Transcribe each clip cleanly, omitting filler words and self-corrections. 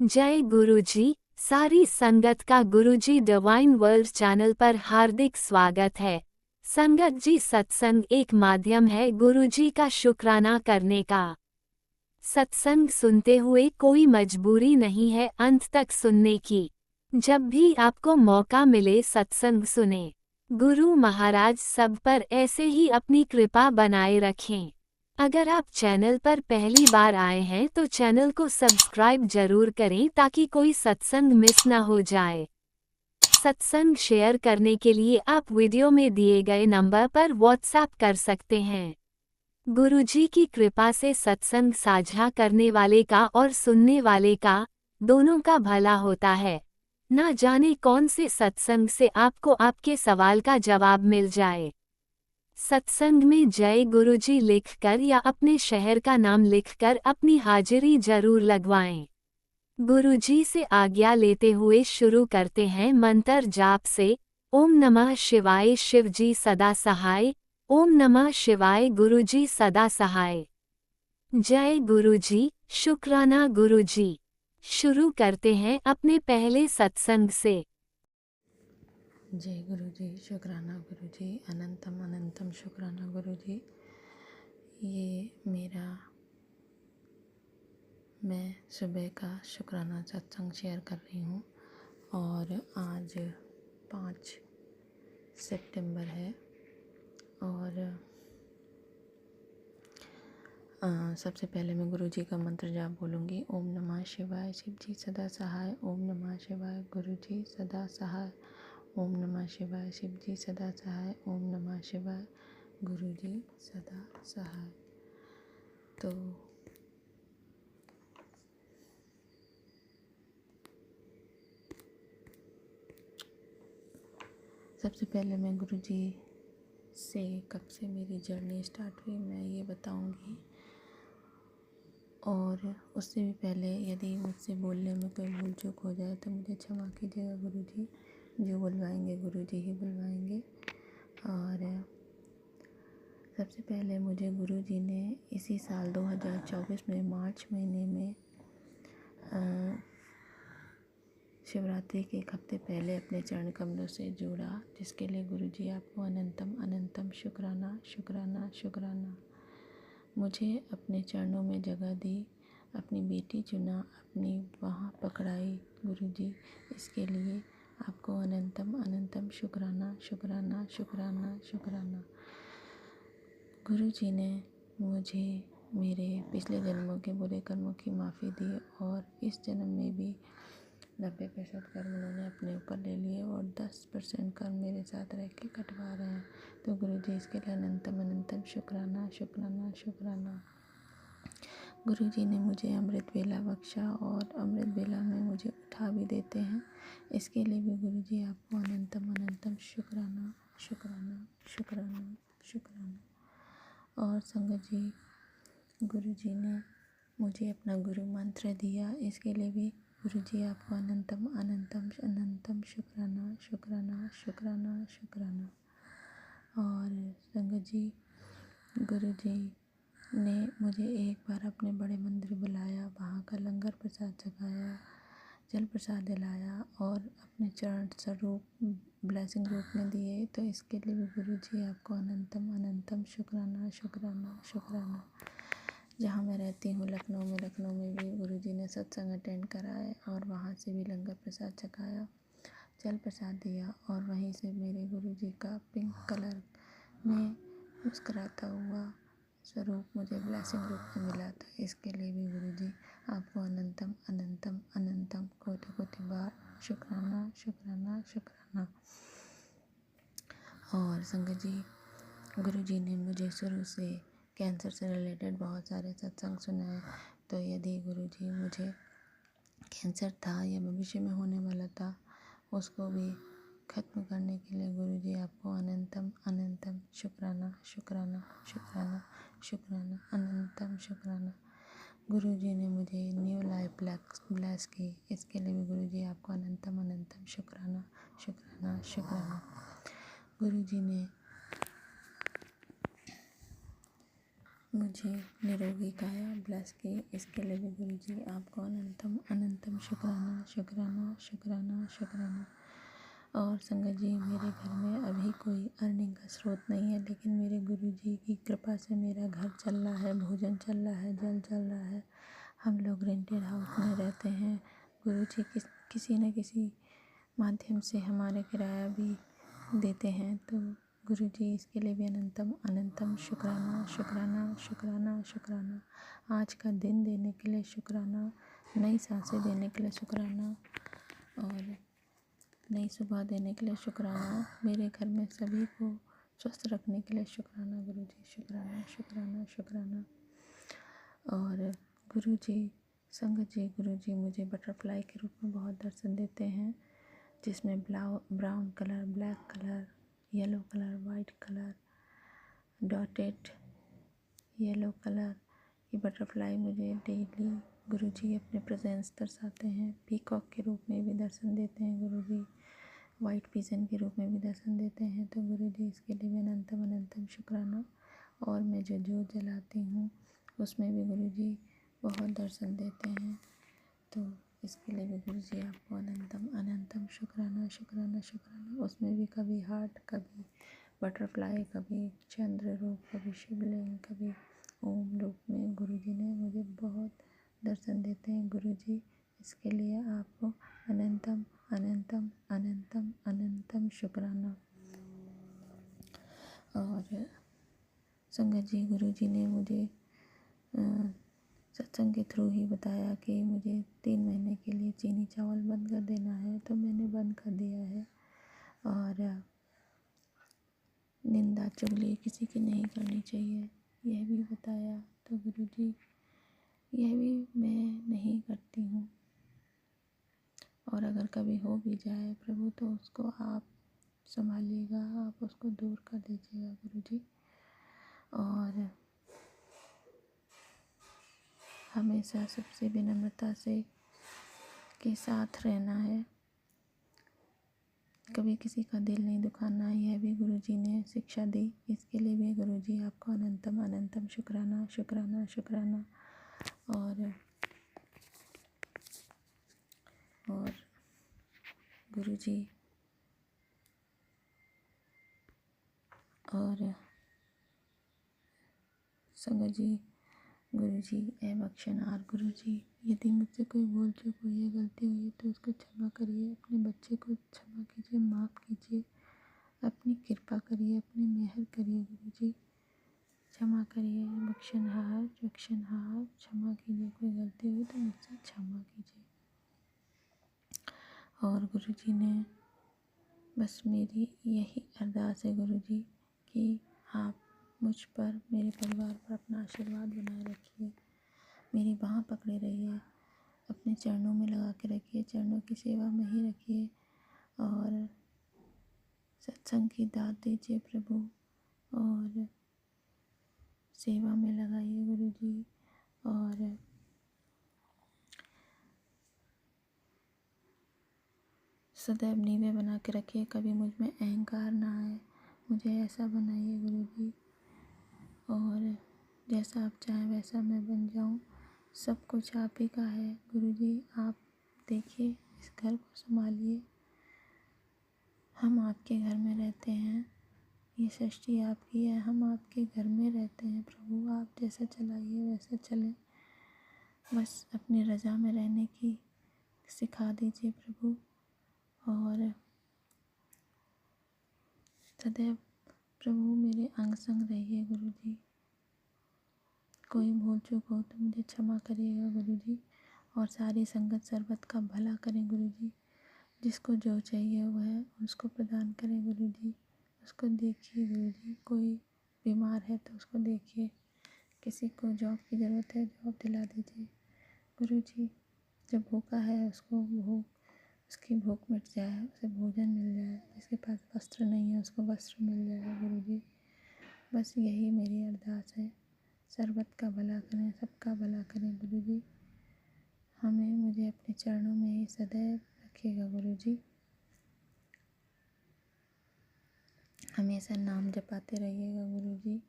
जय गुरुजी। सारी संगत का गुरुजी डिवाइन वर्ल्ड चैनल पर हार्दिक स्वागत है। संगत जी, सत्संग एक माध्यम है गुरुजी का शुक्राना करने का। सत्संग सुनते हुए कोई मजबूरी नहीं है अंत तक सुनने की। जब भी आपको मौका मिले सत्संग सुने। गुरु महाराज सब पर ऐसे ही अपनी कृपा बनाए रखें। अगर आप चैनल पर पहली बार आए हैं तो चैनल को सब्सक्राइब जरूर करें ताकि कोई सत्संग मिस ना हो जाए। सत्संग शेयर करने के लिए आप वीडियो में दिए गए नंबर पर व्हाट्सएप कर सकते हैं। गुरुजी की कृपा से सत्संग साझा करने वाले का और सुनने वाले का, दोनों का भला होता है। ना जाने कौन से सत्संग से आपको आपके सवाल का जवाब मिल जाए। सत्संग में जय गुरुजी लिखकर या अपने शहर का नाम लिखकर अपनी हाजिरी जरूर लगवाएं। गुरुजी से आज्ञा लेते हुए शुरू करते हैं मंत्र जाप से। ओम नमः शिवाय शिवजी सदा सहाय। ओम नमः शिवाय गुरुजी सदा सहाय। जय गुरुजी, शुक्राना गुरुजी। शुरू करते हैं अपने पहले सत्संग से। जय गुरु जी, शुक्राना गुरु जी, अनंतम अनंतम शुक्राना गुरु जी। ये मेरा मैं सुबह का शुक्राना सत्संग शेयर कर रही हूँ और आज 5 सितंबर है और सबसे पहले मैं गुरु जी का मंत्र जाप बोलूँगी। ओम नमः शिवाय शिव जी सदा सहाय। ओम नमः शिवाय गुरु जी सदा सहाय। ओम नमः शिवाय शिव जी सदा सहाय। ओम नमः शिवाय गुरु जी सदा सहाय। तो सबसे पहले मैं गुरु जी से कब से मेरी जर्नी स्टार्ट हुई मैं ये बताऊंगी, और उससे भी पहले यदि मुझसे बोलने में कोई भूल चूक हो जाए तो मुझे क्षमा कीजिएगा गुरु जी। जो बुलवाएंगे गुरु जी ही बुलवाएंगे। और सबसे पहले मुझे गुरु जी ने इसी साल 2024 में मार्च महीने में शिवरात्रि के एक हफ्ते पहले अपने चरण कमलों से जोड़ा, जिसके लिए गुरु जी आपको अनंतम अनंतम शुक्राना शुक्राना शुक्राना। मुझे अपने चरणों में जगह दी, अपनी बेटी चुना, अपनी बाह पकड़ाई गुरु जी, इसके लिए आपको अनंतम अनंतम शुक्राना शुक्राना शुक्राना शुक्राना। गुरु जी ने मुझे मेरे पिछले जन्मों के बुरे कर्मों की माफ़ी दी और इस जन्म में भी 90% कर्म उन्होंने अपने ऊपर ले लिए और 10% कर्म मेरे साथ रह के कटवा रहे हैं। तो गुरु जी इसके लिए अनंतम अनंतम शुक्राना शुक्राना शुक्राना। गुरु जी ने मुझे अमृत वेला बख्शा और अमृत वेला में मुझे उठा भी देते हैं, इसके लिए भी गुरु जी आपको अनंतम अनंतम शुक्राना शुक्राना शुक्राना शुक्राना। और संगत जी, गुरु जी ने मुझे अपना गुरु मंत्र दिया, इसके लिए भी गुरु जी आपको अनंतम अनंतम अनंतम शुक्राना शुक्राना शुक्राना शुक्राना। और संगत जी, गुरु जी ने मुझे एक बार अपने बड़े मंदिर बुलाया, वहाँ का लंगर प्रसाद छकाया, जल प्रसाद दिलाया और अपने चरण स्वरूप ब्लेसिंग रूप में दिए। तो इसके लिए भी गुरु जी आपको अनंतम अनंतम शुक्राना शुक्राना शुक्राना। जहाँ मैं रहती हूँ लखनऊ में भी गुरु जी ने सत्संग अटेंड कराए और वहाँ से भी लंगर प्रसाद छकाया, जल प्रसाद दिया और वहीं से मेरे गुरु जी का पिंक कलर में मुस्कुराता हुआ स्वरूप मुझे ब्लेसिंग रूप में मिला था। इसके लिए भी गुरु जी आपको अनंतम अनंतम अनंतम कोटि कोटि बार शुक्राना शुक्राना शुक्राना। और संगत जी, गुरु जी ने मुझे शुरू से कैंसर से रिलेटेड बहुत सारे सत्संग सुनाए। तो यदि गुरु जी मुझे कैंसर था या भविष्य में होने वाला था, उसको भी ख़त्म करने के लिए गुरु जी आपको अनंतम अनंतम शुक्राना शुक्राना शुक्राना शुक्राना अनंतम शुक्राना। गुरु जी ने मुझे न्यू लाइफ ब्लेस की, इसके लिए भी गुरु जी आपको अनंतम अनंतम शुक्राना शुक्राना शुक्राना। गुरु जी ने मुझे निरोगी काया ब्लेस की, इसके लिए भी गुरु जी आपको अनंतम अनंतम शुक्राना शुक्राना शुक्राना शुक्राना। और संगत जी, मेरे घर में अभी कोई अर्निंग का स्रोत नहीं है, लेकिन मेरे गुरु जी की कृपा से मेरा घर चल रहा है, भोजन चल रहा है, जल चल रहा है। हम लोग रेंटेड हाउस में रहते हैं। गुरु जी किसी न किसी माध्यम से हमारे किराया भी देते हैं, तो गुरु जी इसके लिए भी अनंतम अनंतम शुक्राना शुक्राना शुक्राना शुक्राना। आज का दिन देने के लिए शुक्राना, नई सांसें देने के लिए शुक्राना, और नई सुबह देने के लिए शुक्राना, मेरे घर में सभी को स्वस्थ रखने के लिए शुक्राना। गुरु जी शुक्राना शुक्राना शुक्राना। और गुरु जी, संगत जी, गुरु जी मुझे बटरफ्लाई के रूप में बहुत दर्शन देते हैं, जिसमें brown colour, black colour, yellow colour, white colour, dotted yellow colour की बटरफ्लाई मुझे डेली गुरुजी अपने प्रेजेंस दर्शाते हैं। पीकॉक के रूप में भी दर्शन देते हैं गुरुजी, वाइट पिजन के रूप में भी दर्शन देते हैं। तो गुरुजी इसके लिए भी अनंतम अनंतम शुक्राना। और मैं जो जोत जलाती हूँ उसमें भी गुरुजी बहुत दर्शन देते हैं, तो इसके लिए भी गुरुजी आपको अनंतम अनंतम शुक्राना शुक्राना शुक्राना। उसमें भी कभी हार्ट, कभी बटरफ्लाई, कभी चंद्र रूप, कभी शिवलिंग, कभी ओम रूप में गुरुजी ने मुझे बहुत दर्शन देते हैं। गुरुजी इसके लिए आपको अनंतम अनंतम अनंतम अनंतम शुक्राना। और संगत जी, गुरुजी ने मुझे सत्संग के थ्रू ही बताया कि मुझे 3 महीने के लिए चीनी चावल बंद कर देना है, तो मैंने बंद कर दिया है। और निंदा चुगली किसी की नहीं करनी चाहिए, यह भी बताया। तो गुरुजी यह भी मैं नहीं करती हूँ, और अगर कभी हो भी जाए प्रभु तो उसको आप संभालिएगा, आप उसको दूर कर दीजिएगा गुरुजी। और हमेशा सबसे विनम्रता से के साथ रहना है, कभी किसी का दिल नहीं दुखाना है, यह भी गुरुजी ने शिक्षा दी। इसके लिए भी गुरुजी आपको अनंतम अनंतम शुक्राना शुक्राना शुक्राना। और गुरुजी और संगत जी, गुरुजी बख्शनहार। गुरुजी, यदि मुझसे कोई भूल चूक हुई है, गलती हुई है, तो उसको क्षमा करिए। अपने बच्चे को क्षमा कीजिए, माफ़ कीजिए, अपनी कृपा करिए, अपनी मेहर करिए। गुरुजी क्षमा करिए, बख्शनहार बख्शनहार, क्षमा कीजिए। कोई गलती हुई तो मुझसे क्षमा कीजिए। और गुरुजी ने बस मेरी यही अरदास है गुरुजी कि आप मुझ पर, मेरे परिवार पर अपना आशीर्वाद बनाए रखिए, मेरी बाँह पकड़े रहिए, अपने चरणों में लगा के रखिए, चरणों की सेवा में ही रखिए, और सत्संग की दात दीजिए प्रभु, और सेवा में लगाइए गुरुजी। और सदैव नीवे बना के रखिए, कभी मुझ में अहंकार ना आए, मुझे ऐसा बनाइए गुरुजी, और जैसा आप चाहें वैसा मैं बन जाऊं। सब कुछ आप ही का है गुरुजी, आप देखिए, इस घर को संभालिए। हम आपके घर में रहते हैं, ये सृष्टि आपकी है, हम आपके घर में रहते हैं प्रभु, आप जैसा चलाइए वैसा चलें। बस अपनी रज़ा में रहने की सिखा दीजिए प्रभु, और सदैव प्रभु मेरे अंग संग रहिए गुरुजी। कोई भूल चूक हो तो मुझे क्षमा करिएगा गुरुजी, और सारी संगत सर्वत का भला करें गुरुजी। जिसको जो चाहिए वह उसको प्रदान करें गुरुजी, उसको देखिए गुरुजी। कोई बीमार है तो उसको देखिए, किसी को जॉब की ज़रूरत है जॉब दिला दीजिए गुरुजी। जो भूखा है उसकी भूख मिट जाए, उसे भोजन मिल जाए। जिसके पास वस्त्र नहीं है उसको वस्त्र मिल जाए गुरुजी। बस यही मेरी अरदास है, सर्वत का भला करें, सबका भला करें गुरुजी। मुझे अपने चरणों में ही सदैव रखिएगा गुरुजी। हमेशा नाम जपाते रहिएगा गुरुजी।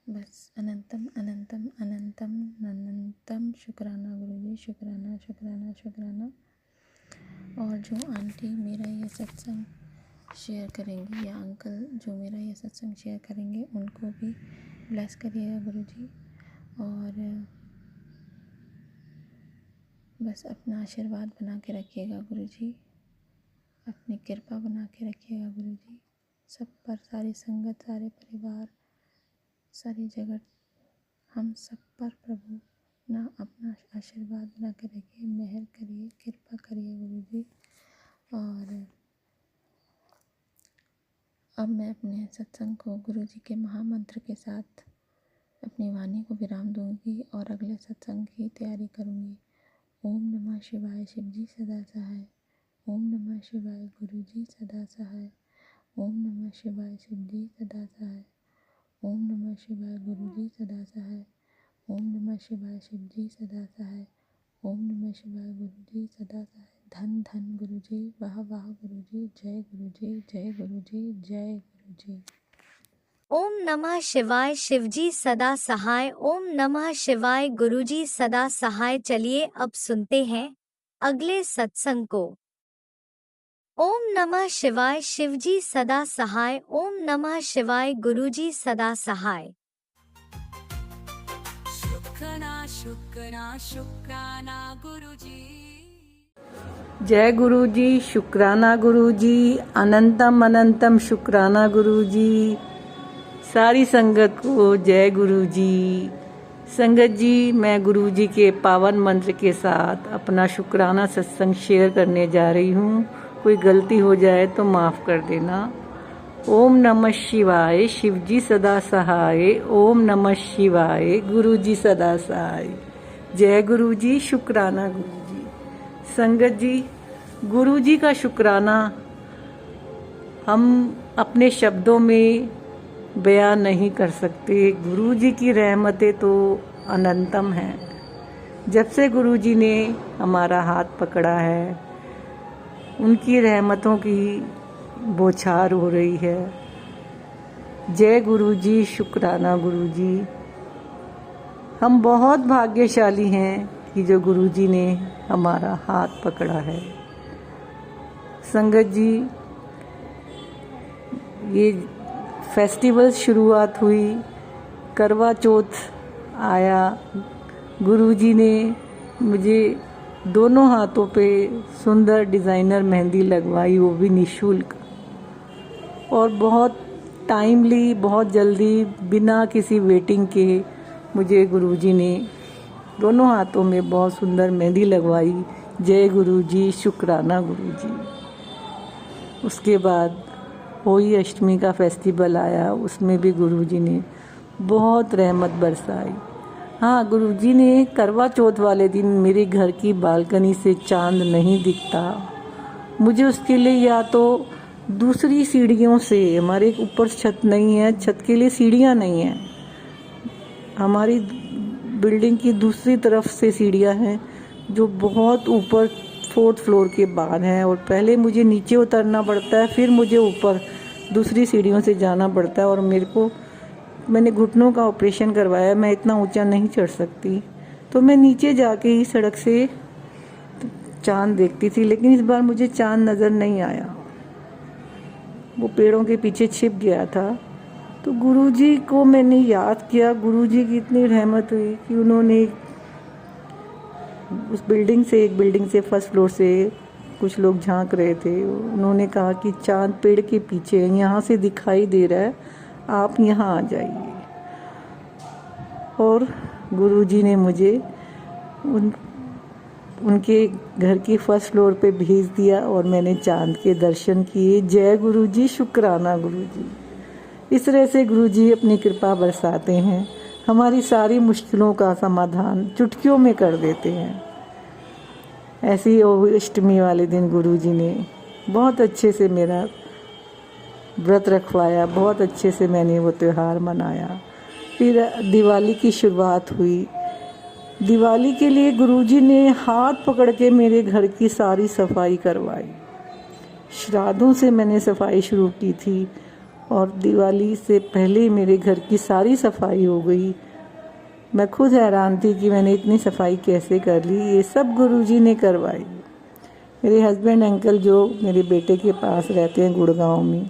बस अनंतम अनंतम अनंतम अनंतम शुक्राना गुरुजी, शुक्राना शुक्राना शुक्राना। और जो आंटी मेरा ये सत्संग शेयर करेंगी या अंकल जो मेरा ये सत्संग शेयर करेंगे उनको भी ब्लेस करिएगा गुरुजी। और बस अपना आशीर्वाद बना के रखिएगा गुरुजी, अपनी कृपा बना के रखिएगा गुरुजी, सब पर, सारी संगत, सारे परिवार, सारी जगत, हम सब पर प्रभु ना अपना आशीर्वाद बना के रखिए, मेहर करिए, कृपा करिए गुरुजी। और अब मैं अपने सत्संग को गुरुजी के महामंत्र के साथ अपनी वाणी को विराम दूंगी और अगले सत्संग की तैयारी करूंगी। ओम नमः शिवाय, शिवजी सदा सहाय। ओम नमः शिवाय, गुरुजी सदा सहाय। ओम नमः शिवाय, शिवजी सदा सहाय। ओम नमः शिवाय, गुरुजी सदा सहाय। ओम नमः शिवाय, शिवजी सदा सहाय। ओम नमः शिवाय, गुरुजी सदा सहाय। धन धन गुरुजी, वाह वाह गुरुजी, जय गुरुजी, जय गुरुजी, जय गुरुजी। ओम नमः शिवाय, शिवजी सदा सहाय। ओम नमः शिवाय, गुरुजी सदा सहाय। चलिए अब सुनते हैं अगले सत्संग को। ओम नमः शिवाय, शिवजी सदा सहाय। ओम नमः शिवाय, गुरुजी सदा सहाय। शुक्राना शुक्राना शुक्राना गुरुजी। जय गुरुजी, शुक्राना गुरुजी, अनंतम अनंतम शुक्राना गुरुजी। सारी संगत को जय गुरुजी। संगत जी, मैं गुरुजी के पावन मंत्र के साथ अपना शुक्राना सत्संग शेयर करने जा रही हूँ। कोई गलती हो जाए तो माफ़ कर देना। ओम नमः शिवाय, शिवजी सदा सहाय। ओम नमः शिवाय, गुरुजी सदा सहाय। जय गुरुजी, शुक्राना गुरुजी। संगत जी, गुरुजी का शुक्राना हम अपने शब्दों में बयान नहीं कर सकते। गुरुजी की रहमतें तो अनंतम हैं। जब से गुरुजी ने हमारा हाथ पकड़ा है, उनकी रहमतों की बौछार हो रही है। जय गुरुजी, शुक्राना गुरुजी। हम बहुत भाग्यशाली हैं कि जो गुरुजी ने हमारा हाथ पकड़ा है। संगत जी, ये फेस्टिवल शुरुआत हुई, करवा चौथ आया, गुरुजी ने मुझे दोनों हाथों पे सुंदर डिज़ाइनर मेहंदी लगवाई, वो भी निःशुल्क, और बहुत टाइमली, बहुत जल्दी, बिना किसी वेटिंग के मुझे गुरुजी ने दोनों हाथों में बहुत सुंदर मेहंदी लगवाई। जय गुरुजी, शुक्राना गुरुजी। उसके बाद होली अष्टमी का फेस्टिवल आया, उसमें भी गुरुजी ने बहुत रहमत बरसाई। हाँ, गुरुजी ने करवा चौथ वाले दिन मेरे घर की बालकनी से चांद नहीं दिखता, मुझे उसके लिए या तो दूसरी सीढ़ियों से, हमारे ऊपर छत नहीं है, छत के लिए सीढ़ियाँ नहीं हैं, हमारी बिल्डिंग की दूसरी तरफ से सीढ़ियाँ हैं जो बहुत ऊपर 4th फ्लोर के बाद हैं, और पहले मुझे नीचे उतरना पड़ता है, फिर मुझे ऊपर दूसरी सीढ़ियों से जाना पड़ता है। और मैंने घुटनों का ऑपरेशन करवाया, मैं इतना ऊंचा नहीं चढ़ सकती, तो मैं नीचे जाके ही सड़क से चांद देखती थी। लेकिन इस बार मुझे चांद नज़र नहीं आया, वो पेड़ों के पीछे छिप गया था। तो गुरुजी को मैंने याद किया। गुरुजी की इतनी रहमत हुई कि उन्होंने उस एक बिल्डिंग से 1st फ्लोर से कुछ लोग झांक रहे थे, उन्होंने कहा कि चांद पेड़ के पीछे यहाँ से दिखाई दे रहा है, आप यहाँ आ जाइए। और गुरुजी ने मुझे उनके घर की 1st फ्लोर पे भेज दिया और मैंने चांद के दर्शन किए। जय गुरुजी, शुक्राना गुरुजी। इस तरह से गुरुजी अपनी कृपा बरसाते हैं, हमारी सारी मुश्किलों का समाधान चुटकियों में कर देते हैं। ऐसे ही अष्टमी वाले दिन गुरुजी ने बहुत अच्छे से मेरा व्रत रखवाया, बहुत अच्छे से मैंने वो त्यौहार मनाया। फिर दिवाली की शुरुआत हुई। दिवाली के लिए गुरुजी ने हाथ पकड़ के मेरे घर की सारी सफाई करवाई। श्राद्धों से मैंने सफाई शुरू की थी, और दिवाली से पहले मेरे घर की सारी सफाई हो गई। मैं खुद हैरान थी कि मैंने इतनी सफाई कैसे कर ली। ये सब गुरुजी ने करवाई। मेरे हस्बैंड अंकल जो मेरे बेटे के पास रहते हैं गुड़गांव में,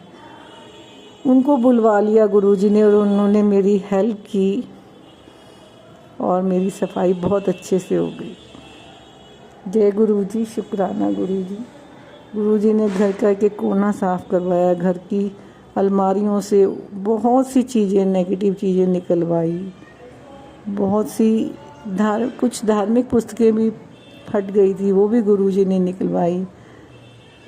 उनको बुलवा लिया गुरुजी ने और उन्होंने मेरी हेल्प की और मेरी सफाई बहुत अच्छे से हो गई। जय गुरुजी, शुक्राना गुरुजी। गुरुजी ने घर का एक कोना साफ़ करवाया, घर की अलमारियों से बहुत सी चीज़ें, नेगेटिव चीज़ें निकलवाई। बहुत सी कुछ धार्मिक पुस्तकें भी फट गई थी, वो भी गुरुजी ने निकलवाई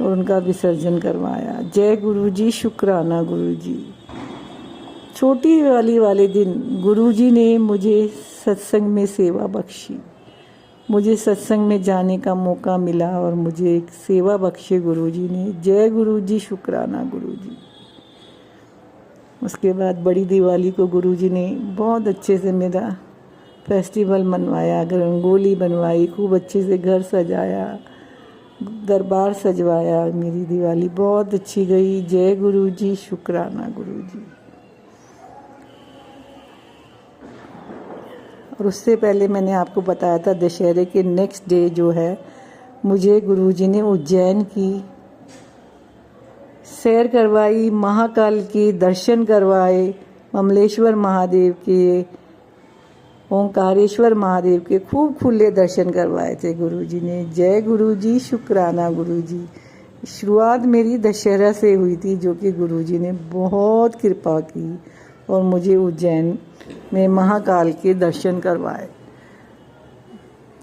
और उनका विसर्जन करवाया। जय गुरुजी, शुक्राना गुरुजी। छोटी दिवाली वाले दिन गुरुजी ने मुझे सत्संग में सेवा बख्शी। मुझे सत्संग में जाने का मौका मिला और मुझे एक सेवा बख्शे गुरुजी ने। जय गुरुजी, शुक्राना गुरुजी। उसके बाद बड़ी दिवाली को गुरुजी ने बहुत अच्छे से मेरा फेस्टिवल मनवाया, रंगोली बनवाई, खूब अच्छे से घर सजाया, दरबार सजवाया। मेरी दिवाली बहुत अच्छी गई। जय गुरुजी, शुक्राना गुरुजी। और उससे पहले मैंने आपको बताया था दशहरे के नेक्स्ट डे जो है, मुझे गुरुजी ने उज्जैन की सैर करवाई, महाकाल के दर्शन करवाए, ममलेश्वर महादेव के, ओंकारेश्वर महादेव के खूब खुले दर्शन करवाए थे गुरुजी ने। जय गुरुजी, शुक्राना गुरुजी। शुरुआत मेरी दशहरा से हुई थी, जो कि गुरुजी ने बहुत कृपा की और मुझे उज्जैन में महाकाल के दर्शन करवाए।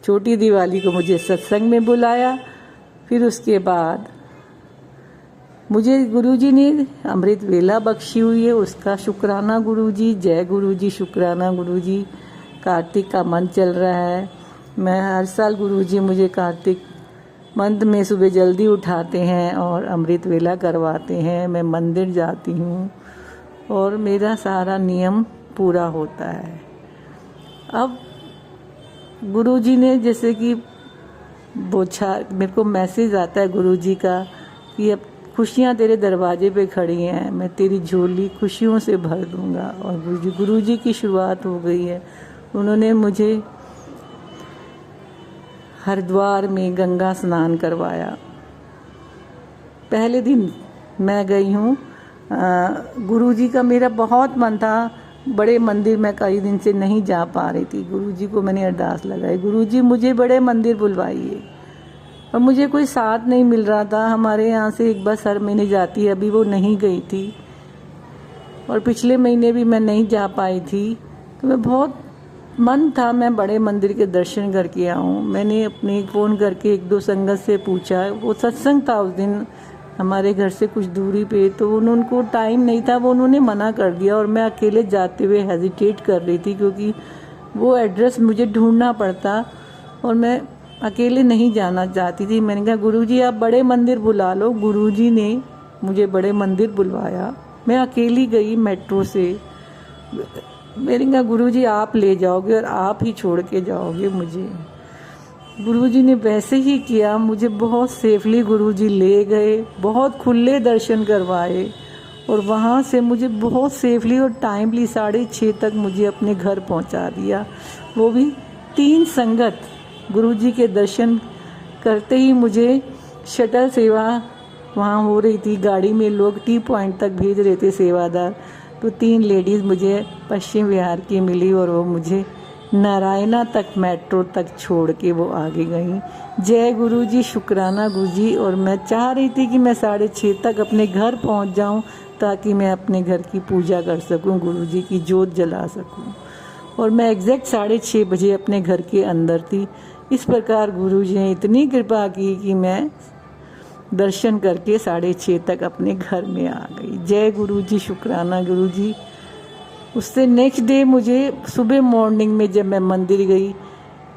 छोटी दिवाली को मुझे सत्संग में बुलाया। फिर उसके बाद मुझे गुरुजी ने अमृत वेला बख्शी हुई है, उसका शुक्राना गुरुजी। जय गुरुजी, शुक्राना गुरुजी। कार्तिक का मंथ चल रहा है। मैं हर साल गुरुजी मुझे कार्तिक मंथ में सुबह जल्दी उठाते हैं और अमृत वेला करवाते हैं। मैं मंदिर जाती हूँ और मेरा सारा नियम पूरा होता है। अब गुरुजी ने जैसे कि मेरे को मैसेज आता है गुरुजी का कि अब खुशियाँ तेरे दरवाजे पे खड़ी हैं, मैं तेरी झोली खुशियों से भर दूंगा। और गुरुजी की शुरुआत हो गई है। उन्होंने मुझे हरिद्वार में गंगा स्नान करवाया। पहले दिन मैं गई हूँ। गुरुजी का मेरा बहुत मन था, बड़े मंदिर मैं कई दिन से नहीं जा पा रही थी। गुरुजी को मैंने अरदास लगाई, गुरुजी मुझे बड़े मंदिर बुलवाइए, और मुझे कोई साथ नहीं मिल रहा था। हमारे यहाँ से एक बस हर महीने जाती है, अभी वो नहीं गई थी और पिछले महीने भी मैं नहीं जा पाई थी। तो मैं बहुत मन था मैं बड़े मंदिर के दर्शन करके आऊँ। मैंने अपने फ़ोन करके एक दो संगत से पूछा, वो सत्संग था उस दिन हमारे घर से कुछ दूरी पे, तो उनको टाइम नहीं था, वो उन्होंने मना कर दिया और मैं अकेले जाते हुए हेजिटेट कर रही थी, क्योंकि वो एड्रेस मुझे ढूंढना पड़ता और मैं अकेले नहीं जाना चाहती थी। मैंने कहा गुरुजी आप बड़े मंदिर बुला लो। गुरुजी ने मुझे बड़े मंदिर बुलवाया। मैं अकेली गई मेट्रो से। मैंने कहा गुरुजी आप ले जाओगे और आप ही छोड़ के जाओगे मुझे। गुरुजी ने वैसे ही किया, मुझे बहुत सेफली गुरुजी ले गए, बहुत खुले दर्शन करवाए और वहाँ से मुझे बहुत सेफली और टाइमली 6:30 तक मुझे अपने घर पहुँचा दिया। वो भी 3 संगत। गुरुजी के दर्शन करते ही मुझे शटल सेवा वहाँ हो रही थी, गाड़ी में लोग टी पॉइंट तक भेज रहे थे सेवादार। तो 3 लेडीज़ मुझे पश्चिम विहार की मिली और वो मुझे नारायणा तक मेट्रो तक छोड़ के वो आगे गई। जय गुरुजी, शुक्राना गुरुजी। और मैं चाह रही थी कि मैं 6:30 तक अपने घर पहुंच जाऊं, ताकि मैं अपने घर की पूजा कर सकूं, गुरुजी की जोत जला सकूं। और मैं एग्जैक्ट 6:30 बजे अपने घर के अंदर थी। इस प्रकार गुरुजी ने इतनी कृपा की कि मैं दर्शन करके 6:30 तक अपने घर में आ गई। जय गुरुजी, शुक्राना गुरुजी। उससे नेक्स्ट डे मुझे सुबह मॉर्निंग में जब मैं मंदिर गई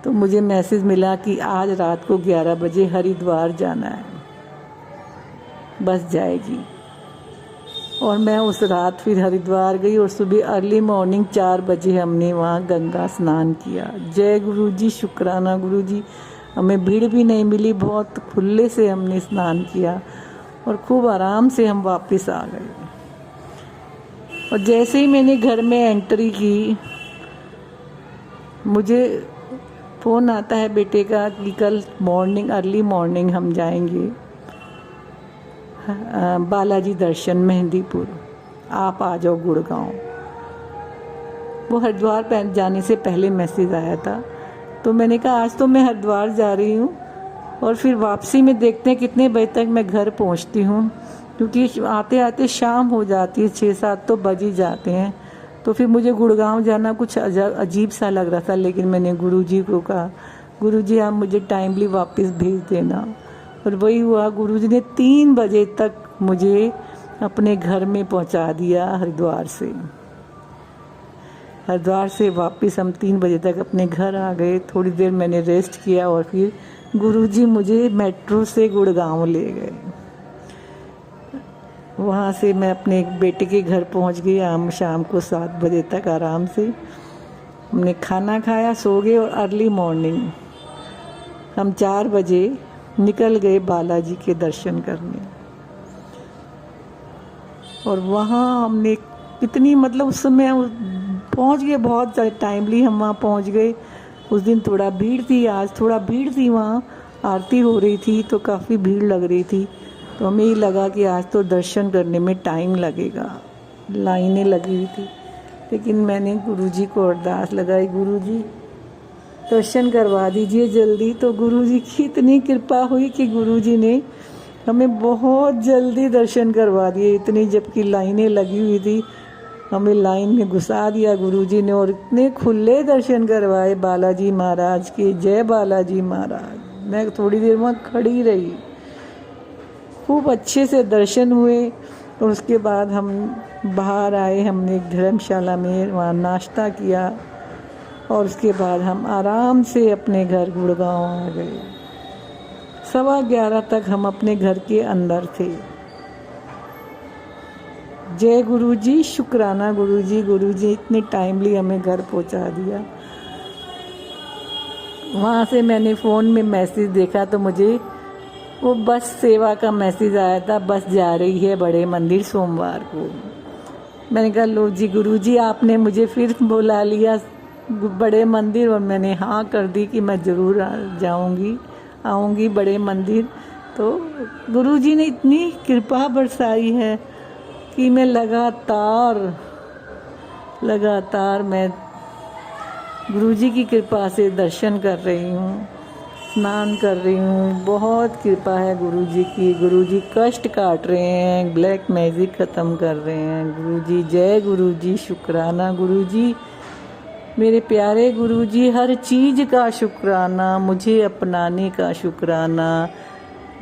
तो मुझे मैसेज मिला कि आज रात को 11 बजे हरिद्वार जाना है, बस जाएगी। और मैं उस रात फिर हरिद्वार गई और सुबह अर्ली मॉर्निंग 4 बजे हमने वहाँ गंगा स्नान किया। जय गुरुजी, शुक्राना गुरुजी। हमें भीड़ भी नहीं मिली, बहुत खुले से हमने स्नान किया और खूब आराम से हम वापस आ गए। और जैसे ही मैंने घर में एंट्री की, मुझे फ़ोन आता है बेटे का कि कल मॉर्निंग, अर्ली मॉर्निंग हम जाएंगे बालाजी दर्शन मेहंदीपुर, आप आ जाओ गुड़गांव। वो हरिद्वार जाने से पहले मैसेज आया था। तो मैंने कहा आज तो मैं हरिद्वार जा रही हूँ और फिर वापसी में देखते हैं कितने बजे तक मैं घर पहुँचती हूँ, क्योंकि आते आते शाम हो जाती है, 6-7 तो बज ही जाते हैं। तो फिर मुझे गुड़गांव जाना कुछ अजीब सा लग रहा था, लेकिन मैंने गुरुजी को कहा गुरुजी आप मुझे टाइमली वापस भेज देना। और वही हुआ, गुरुजी ने 3 बजे तक मुझे अपने घर में पहुंचा दिया हरिद्वार से। हरिद्वार से वापस हम 3 बजे तक अपने घर आ गए। थोड़ी देर मैंने रेस्ट किया और फिर गुरुजी मुझे मेट्रो से गुड़गांव ले गए। वहाँ से मैं अपने एक बेटे के घर पहुँच गई। हम शाम को 7 बजे तक आराम से हमने खाना खाया, सो गए और अर्ली मॉर्निंग हम 4 बजे निकल गए बालाजी के दर्शन करने। और वहाँ हमने कितनी, मतलब उस समय पहुँच गए बहुत टाइमली, हम वहाँ पहुँच गए। उस दिन थोड़ा भीड़ थी, आज थोड़ा भीड़ थी, वहाँ आरती हो रही थी तो काफ़ी भीड़ लग रही थी। तो हमें ही लगा कि आज तो दर्शन करने में टाइम लगेगा, लाइनें लगी हुई थी। लेकिन मैंने गुरुजी को अरदास लगाई, गुरुजी दर्शन करवा दीजिए जल्दी। तो गुरुजी की इतनी कृपा हुई कि गुरुजी ने हमें बहुत जल्दी दर्शन करवा दिए। इतनी, जबकि लाइनें लगी हुई थी, हमें लाइन में घुसा दिया गुरुजी ने और इतने खुले दर्शन करवाए बालाजी महाराज के। जय बालाजी महाराज। मैं थोड़ी देर वहाँ खड़ी रही, खूब अच्छे से दर्शन हुए। और उसके बाद हम बाहर आए, हमने एक धर्मशाला में वहाँ नाश्ता किया और उसके बाद हम आराम से अपने घर गुड़गांव आ गए। 11:15 तक हम अपने घर के अंदर थे। जय गुरुजी, शुक्राना गुरुजी, गुरुजी इतने टाइमली हमें घर पहुंचा दिया। वहाँ से मैंने फ़ोन में मैसेज देखा तो मुझे वो बस सेवा का मैसेज आया था, बस जा रही है बड़े मंदिर सोमवार को। मैंने कहा लो जी गुरुजी, आपने मुझे फिर बुला लिया बड़े मंदिर, और मैंने हाँ कर दी कि मैं ज़रूर आऊँगी बड़े मंदिर। तो गुरुजी ने इतनी कृपा बरसाई है कि मैं लगातार मैं गुरुजी की कृपा से दर्शन कर रही हूँ, स्नान कर रही हूँ। बहुत कृपा है गुरुजी की। गुरुजी कष्ट काट रहे हैं, ब्लैक मैजिक ख़त्म कर रहे हैं। गुरुजी, जय गुरुजी, शुक्राना गुरुजी, मेरे प्यारे गुरुजी। हर चीज़ का शुक्राना, मुझे अपनाने का शुक्राना,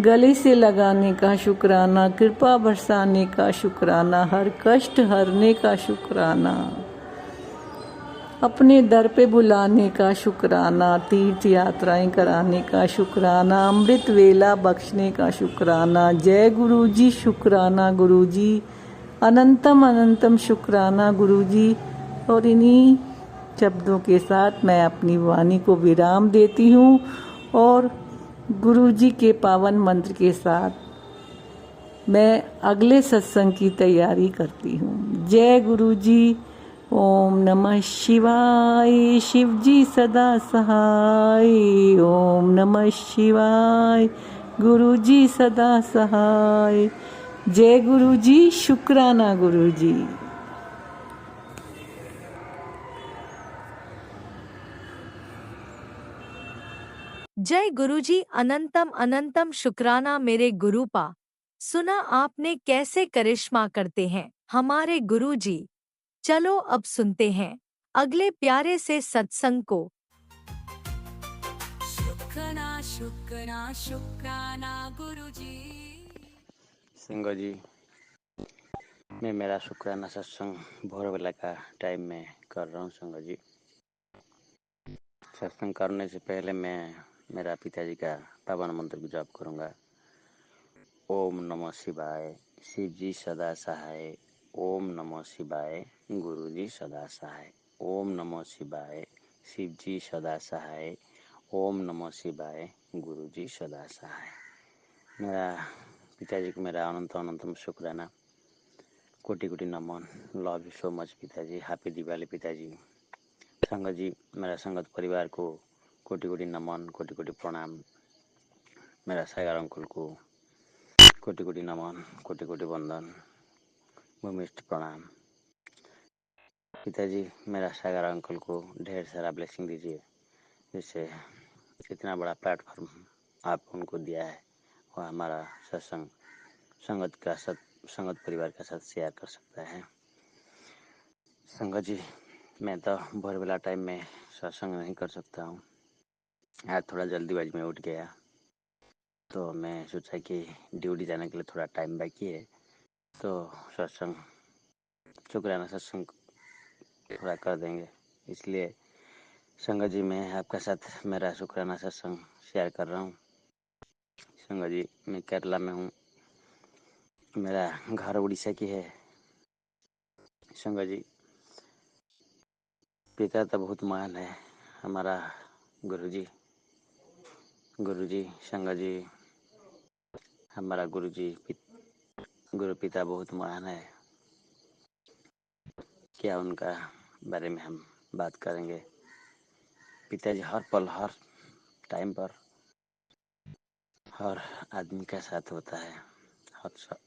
गले से लगाने का शुक्राना, कृपा बरसाने का शुक्राना, हर कष्ट हरने का शुक्राना, अपने दर पे बुलाने का शुक्राना, तीर्थ यात्राएं कराने का शुक्राना, अमृत वेला बख्शने का शुक्राना। जय गुरुजी, शुक्राना गुरुजी, अनंतम अनंतम शुक्राना गुरुजी। और इन्हीं शब्दों के साथ मैं अपनी वाणी को विराम देती हूँ और गुरुजी के पावन मंत्र के साथ मैं अगले सत्संग की तैयारी करती हूँ। जय गुरुजी। ओम नमः शिवाय। शिवजी सदा सहाय। ओम नमः शिवाय। गुरुजी सदा सहाय। जय गुरुजी, शुक्राना गुरुजी। जय गुरुजी, अनंतम अनंतम शुक्राना मेरे गुरुपा। सुना आपने कैसे करिश्मा करते हैं हमारे गुरुजी। चलो अब सुनते हैं अगले प्यारे से सत्संग को। शुक्राना शुक्राना शुक्राना गुरुजी। संगत जी, मैं मेरा शुक्राना सत्संग भोर वेला का टाइम में कर रहा हूँ। संगत जी, सत्संग करने से पहले मैं मेरा पिताजी का पावन मंत्र को जाप करूँगा। ओम नमः शिवाय। शिव जी सदा सहाय। ओम नमः शिवाय। गुरु जी सदा सहाय। ओम नमः शिवाय। शिव जी सदा सहाय। ओम नमः शिवाय। गुरु जी सदा सहाय। मेरा पिताजी को मेरा अनंत अनंतम शुक्राना। कोटि कोटि नमन। लव यू सो मच पिताजी। हैप्पी दिवाली पिताजी। संगत जी, मेरा संगत परिवार को कोटि कोटि नमन, कोटि कोटि प्रणाम। मेरा सागर अंकुल को कोटि कोटि नमन, कोटि कोटि वंदन, भूमिष्ठ प्रणाम। पिताजी, मेरा सागर अंकल को ढेर सारा ब्लेसिंग दीजिए, जिससे इतना बड़ा प्लेटफॉर्म आप उनको दिया है, वह हमारा सत्संग संगत परिवार के साथ शेयर कर सकता है। संगत जी, मैं तो भोर वाला टाइम में सत्संग नहीं कर सकता हूँ। आज थोड़ा जल्दीबाजी में उठ गया, तो मैं सोचा कि ड्यूटी जाने के लिए थोड़ा टाइम बाकी है, तो शुक्राना सत्संग थोड़ा कर देंगे। इसलिए संगत जी, मैं आपके साथ मेरा शुक्राना सत्संग शेयर कर रहा हूँ। संगत जी, मैं केरला में हूँ, मेरा घर उड़ीसा की है। संगत जी, पिता तो बहुत महान है, हमारा गुरुजी संगत जी, हमारा गुरु पिता बहुत महान है। क्या उनका बारे में हम बात करेंगे। पिताजी हर पल हर टाइम पर हर आदमी का साथ होता है,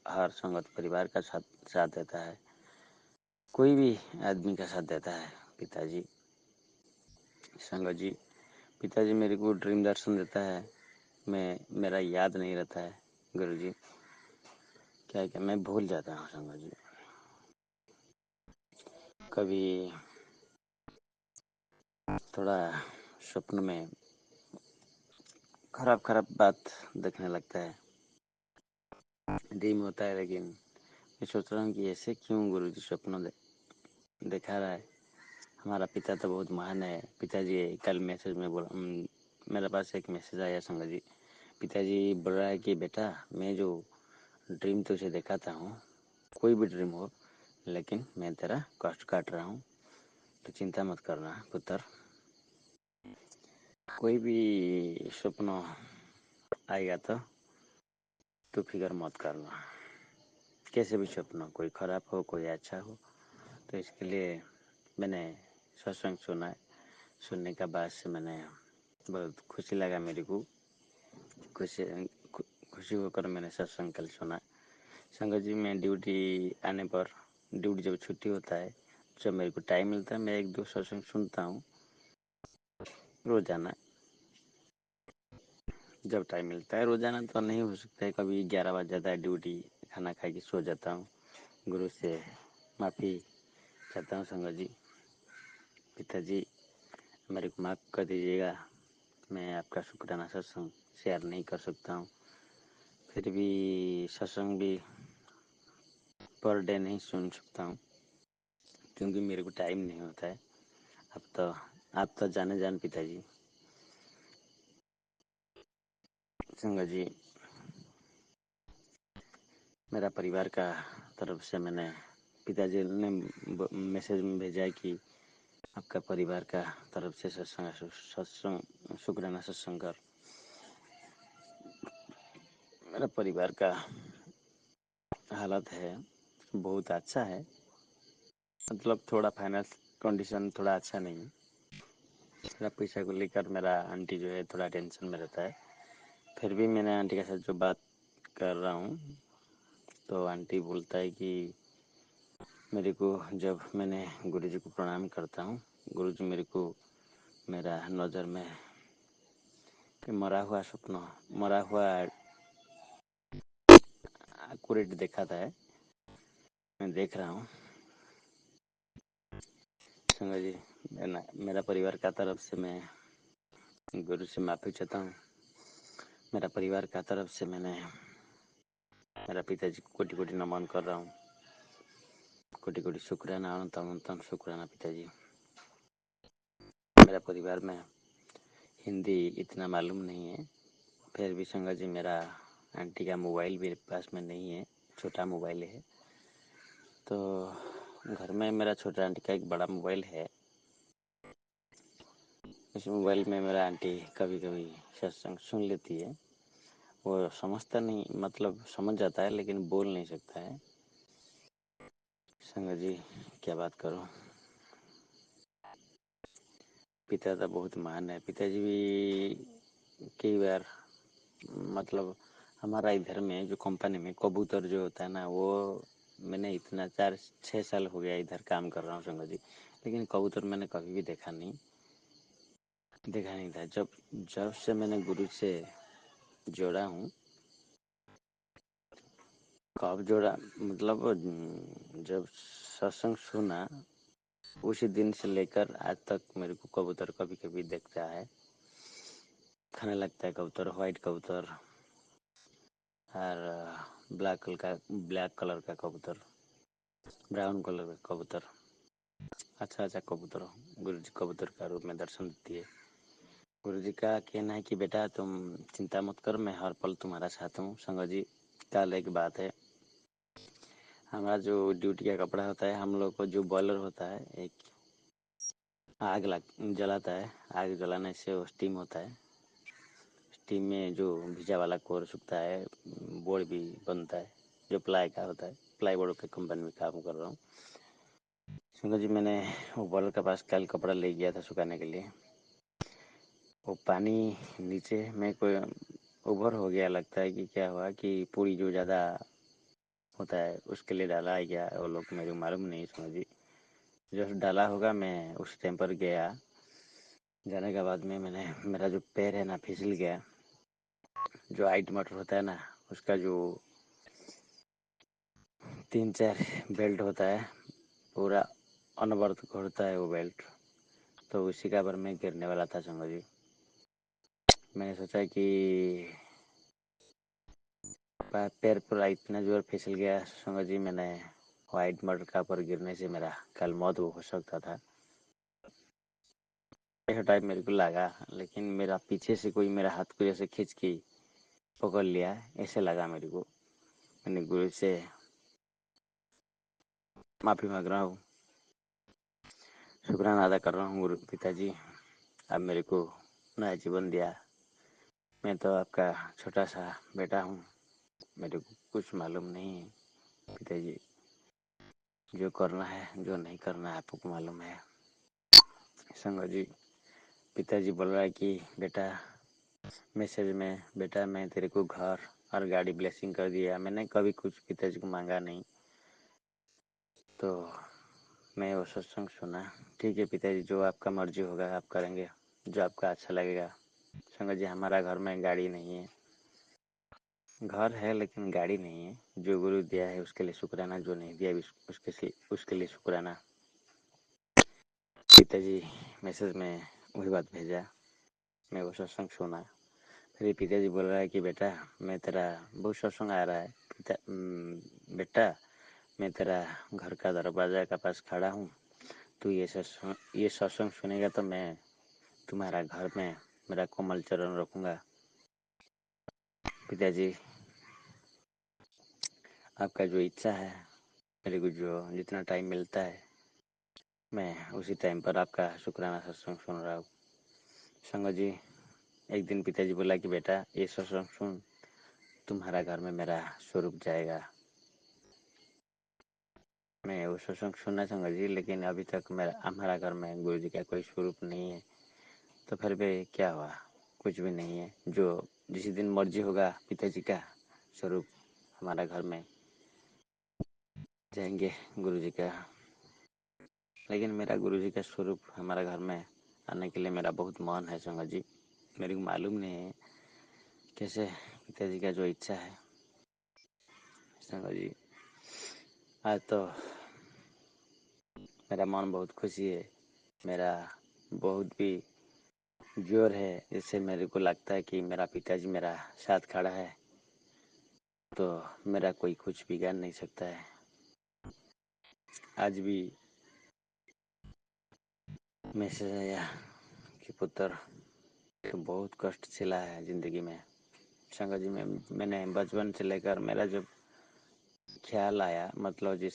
हर संगत परिवार का साथ देता है, कोई भी आदमी का साथ देता है पिताजी। संगत जी, पिताजी मेरे को ड्रीम दर्शन देता है, मेरा याद नहीं रहता है गुरुजी, क्या मैं भूल जाता हूँ। संगत जी, कभी थोड़ा स्वप्न में खराब बात देखने लगता है, ड्रीम होता है, लेकिन मैं सोच रहा हूँ कि ऐसे क्यों गुरुजी स्वप्न दिखा रहा है। हमारा पिता तो बहुत महान है। पिताजी कल मैसेज में बोला, मेरे पास एक मैसेज आया संगत जी, पिताजी बोल रहा है कि बेटा, मैं जो ड्रीम तुझे दिखाता हूँ, कोई भी ड्रीम हो, लेकिन मैं तेरा कष्ट काट रहा हूँ, तो चिंता मत करना पुत्र। कोई भी स्वप्न आएगा तो तू फिक्र मत करना, कैसे भी स्वप्न, कोई खराब हो कोई अच्छा हो। तो इसके लिए मैंने सत्संग सुनने का बाद से मैंने बहुत खुशी लगा, मेरे को खुशी होकर मैंने सत्संग कल सुना। संगत जी, मैं ड्यूटी जब छुट्टी होता है, जब मेरे को टाइम मिलता है, मैं एक दो सत्संग सुनता हूँ रोजाना। जब टाइम मिलता है रोजाना तो नहीं हो सकता है, कभी 11 बज जाता है ड्यूटी, खाना खा के सो जाता हूँ। गुरु से माफ़ी चाहता हूँ संगत जी। पिताजी, मेरे को माफ़ कर दीजिएगा, मैं आपका शुक्राना सत्संग शेयर नहीं कर सकता हूँ। फिर भी सत्संग भी पर डे नहीं सुन सकता हूँ, क्योंकि मेरे को टाइम नहीं होता है। आप तो जान पिताजी। संगत जी, मेरा परिवार का तरफ से मैंने पिताजी ने मैसेज में भेजा है कि आपका परिवार का तरफ से सत्संग शुक्राना सत्संग कर। मेरा परिवार का हालत है बहुत अच्छा है, मतलब थोड़ा फाइनेंस कंडीशन थोड़ा अच्छा नहीं है। थोड़ा पैसा को लेकर मेरा आंटी जो है थोड़ा टेंशन में रहता है। फिर भी मैंने आंटी के साथ जो बात कर रहा हूँ, तो आंटी बोलता है कि मेरे को, जब मैंने गुरुजी को प्रणाम करता हूँ, गुरुजी मेरे को मेरा नज़र में मरा हुआ एक्यूरेट दिखाता है, मैं देख रहा हूँ। संगत जी, मेरा परिवार का तरफ से मैं गुरु से माफ़ी चाहता हूँ। मेरा परिवार का तरफ से मैंने मेरा पिताजी को कोटि कोटि नमन कर रहा हूँ, कोटि कोटि शुक्राना, अनंतम शुक्राना पिताजी। मेरा परिवार में हिंदी इतना मालूम नहीं है, फिर भी संगत जी, मेरा आंटी का मोबाइल भी पास में नहीं है, छोटा मोबाइल है। तो घर में मेरा छोटा आंटी का एक बड़ा मोबाइल है, इस मोबाइल में मेरा आंटी कभी कभी सत्संग सुन लेती है। वो समझता नहीं, मतलब समझ जाता है लेकिन बोल नहीं सकता है। संगत जी क्या बात करूं, पिता तो बहुत महान है। पिताजी भी कई बार मतलब हमारा इधर में जो कंपनी में कबूतर जो होता है ना, वो मैंने इतना 4-6 साल हो गया इधर काम कर रहा हूँ संगत जी, लेकिन कबूतर मैंने कभी भी देखा नहीं था। जब जब से मैंने गुरु से जोड़ा हूँ, कब जोड़ा मतलब जब सत्संग सुना उसी दिन से लेकर आज तक मेरे को कबूतर कभी कभी देखता है, खाने लगता है कबूतर, व्हाइट कबूतर और ब्लैक कलर का कबूतर, ब्राउन कलर का कबूतर, अच्छा कबूतर गुरु जी कबूतर का रूप में दर्शन देती है। गुरु जी का कहना है कि बेटा तुम चिंता मत कर, मैं हर पल तुम्हारा साथ हूँ। संगत जी कल एक बात है, हमारा जो ड्यूटी का कपड़ा होता है, हम लोग को जो बॉयलर होता है, एक आग जलाता है, आग जलाने से वो स्टीम होता है, स्टीम में जो भिजा वाला कोर सूखता है, बोर्ड भी बनता है जो प्लाई का होता है। प्लाई बोर्ड के कंपनी में काम कर रहा हूँ संगत जी। मैंने वो बॉयलर के पास कल कपड़ा ले गया था सुखाने के लिए, वो पानी नीचे में कोई ओवर हो गया, लगता है कि क्या हुआ कि पूरी जो ज़्यादा होता है उसके लिए डाला है क्या वो लोग, मेरे को मालूम नहीं समझ जी। जब डाला होगा मैं उस टाइम पर गया, जाने के बाद में मैंने मेरा जो पैर है ना फिसल गया। जो हाइट मोटर होता है ना, उसका जो 3-4 बेल्ट होता है, पूरा अनवरत घूरता है वो बेल्ट, तो उसी का पर मैं गिरने वाला था संगत जी। मैंने सोचा कि पैर पूरा इतना जोर फिसल गया संगत जी, मैंने व्हाइट मटर का पर गिरने से मेरा कल मौत हो सकता था, ऐसा टाइप मेरे को लगा। लेकिन मेरा पीछे से कोई मेरा हाथ को जैसे खींच के पकड़ लिया, ऐसे लगा मेरे को। मैंने गुरु से माफ़ी मांग रहा हूँ, शुक्राना अदा कर रहा हूँ गुरु पिताजी, आप मेरे को नया जीवन दिया। मैं तो आपका छोटा सा बेटा हूँ, मेरे को कुछ मालूम नहीं है पिताजी, जो करना है जो नहीं करना है आपको मालूम है। संगत जी पिताजी बोल रहा है कि बेटा मैसेज में, बेटा मैं तेरे को घर और गाड़ी ब्लेसिंग कर दिया, मैंने कभी कुछ पिताजी को मांगा नहीं, तो मैं वो सत्संग सुना। ठीक है पिताजी, जो आपका मर्जी होगा आप करेंगे, जो आपका अच्छा लगेगा। संगत जी हमारा घर में गाड़ी नहीं है, घर है लेकिन गाड़ी नहीं है। जो गुरु दिया है उसके लिए शुक्राना, जो नहीं दिया उसके लिए शुक्राना। पिताजी मैसेज में वही बात भेजा, मैं वो सत्संग सुना। फिर पिताजी बोल रहा है कि बेटा मैं तेरा बहुत सत्संग आ रहा है, बेटा मैं तेरा घर का दरवाजा के पास खड़ा हूँ, तू ये सत्संग सुनेगा तो मैं तुम्हारा घर में मेरा कोमल चरण रखूँगा। पिताजी आपका जो इच्छा है, मेरे को जो जितना टाइम मिलता है मैं उसी टाइम पर आपका शुक्राना सत्संग सुन रहा हूँ। संगत जी एक दिन पिताजी बोला कि बेटा ये सत्संग सुन, तुम्हारा घर में मेरा स्वरूप जाएगा। मैं वो सत्संग सुनना संगत जी, लेकिन अभी तक मेरा हमारा घर में गुरु जी का कोई स्वरूप नहीं है, तो फिर भी क्या हुआ, कुछ भी नहीं है। जो जिस दिन मर्जी होगा पिताजी का स्वरूप हमारा घर में जाएंगे गुरु जी का, लेकिन मेरा गुरु जी का स्वरूप हमारा घर में आने के लिए मेरा बहुत मन है संगत जी। मेरे को मालूम नहीं है कैसे पिताजी का जो इच्छा है संगत जी। आज तो मेरा मन बहुत खुशी है, मेरा बहुत भी जोर है, जिससे मेरे को लगता है कि मेरा पिताजी मेरा साथ खड़ा है तो मेरा कोई कुछ बिगाड़ नहीं सकता है। आज भी मैसेज आया कि पुत्र तो बहुत कष्ट झेला है ज़िंदगी में। संगत जी मैंने बचपन से लेकर मेरा जब ख्याल आया, मतलब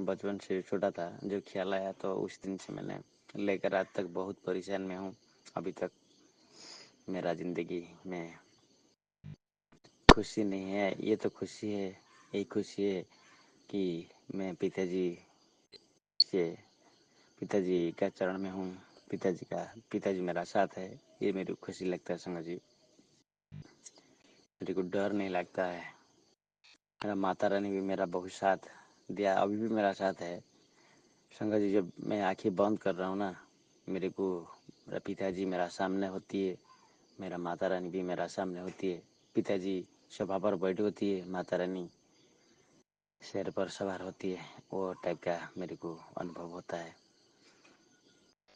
बचपन से छोटा था जो ख्याल आया, तो उस दिन से मैंने लेकर आज तक बहुत परेशान में हूँ। अभी तक मेरा ज़िंदगी में खुशी नहीं है। ये तो खुशी है, यही खुशी है कि मैं पिताजी का चरण में हूँ, पिताजी मेरा साथ है, ये मेरी खुशी लगता है संगत जी। मेरे को डर नहीं लगता है। मेरा माता रानी भी मेरा बहुत साथ दिया, अभी भी मेरा साथ है संगत जी। जब मैं आंखें बंद कर रहा हूँ ना, मेरे को मेरा पिताजी मेरा सामने होती है, मेरा माता रानी भी मेरा सामने होती है। पिताजी सोफा पर बैठी होती है, माता रानी शेर पर सवार होती है, वो टाइप का मेरे को अनुभव होता है।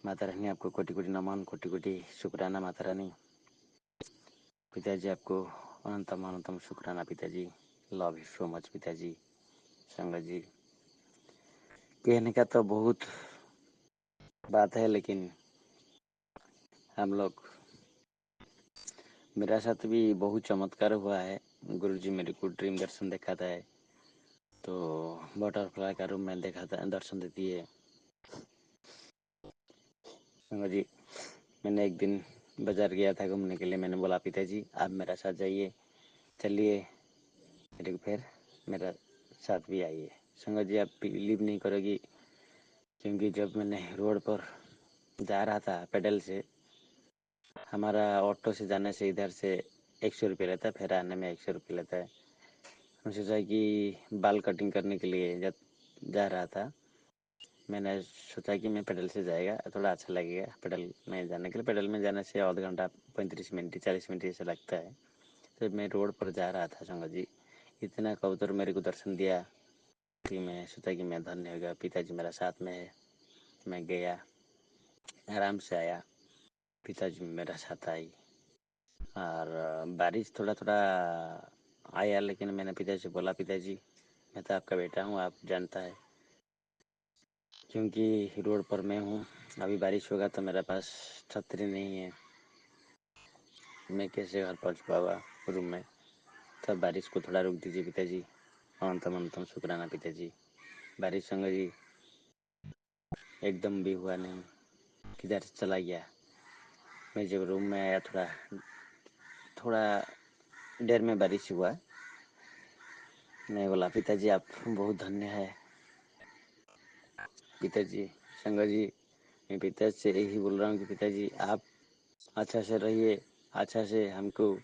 माता रानी आपको कोटि कोटि नमन, कोटि कोटि शुक्राना माता रानी। पिताजी आपको अनंतम अनंतम शुक्राना पिताजी। लव यू सो मच पिताजी। संगत जी, कहने का तो बहुत बात है, लेकिन हम लोग, मेरा साथ भी बहुत चमत्कार हुआ है। गुरुजी मेरे को ड्रीम दर्शन दिखाता है, तो बटरफ्लाई का रूम में दिखाता है, दर्शन देती है संगत जी। मैंने एक दिन बाजार गया था घूमने के लिए, मैंने बोला पिताजी आप मेरा साथ जाइए, चलिए मेरे को, फिर मेरा साथ भी आइए। संगत जी, आप बिलीव नहीं करोगी, क्योंकि जब मैंने रोड पर जा रहा था पैडल से, हमारा ऑटो से जाने से इधर से 100 रुपये लेता है, फिर आने में 100 रुपये लेता है। हम सोचा कि बाल कटिंग करने के लिए जा रहा था, मैंने सोचा कि मैं पैडल से जाएगा थोड़ा अच्छा लगेगा पैडल में जाने के लिए। पैडल में जाने से आधा घंटा 35 मिनट 40 मिनट ऐसा लगता है। तो मैं रोड पर जा रहा था संगत जी, इतना कबूतर मेरे को दर्शन दिया कि मैं सोचा कि मैं धन्य हो गया, पिताजी मेरा साथ में है। मैं गया, आराम से आया, पिताजी मेरा साथ आई। और बारिश थोड़ा थोड़ा आया, लेकिन मैंने पिताजी से बोला पिताजी मैं तो आपका बेटा हूँ, आप जानता है, क्योंकि रोड पर मैं हूँ, अभी बारिश होगा तो मेरे पास छतरी नहीं है, मैं कैसे घर पहुँच पाऊँगा रूम में। तब बारिश को थोड़ा रोक दीजिए पिताजी। अनंतम अनंतम शुक्राना पिताजी। बारिश संगत जी एकदम भी हुआ नहीं, किधर से चला गया। मैं जब रूम में आया, थोड़ा देर में बारिश हुआ। मैं बोला पिताजी आप बहुत धन्य है पिताजी। संगत जी, मैं पिताजी से यही बोल रहा हूँ कि पिताजी आप अच्छा से रहिए, अच्छा से हमको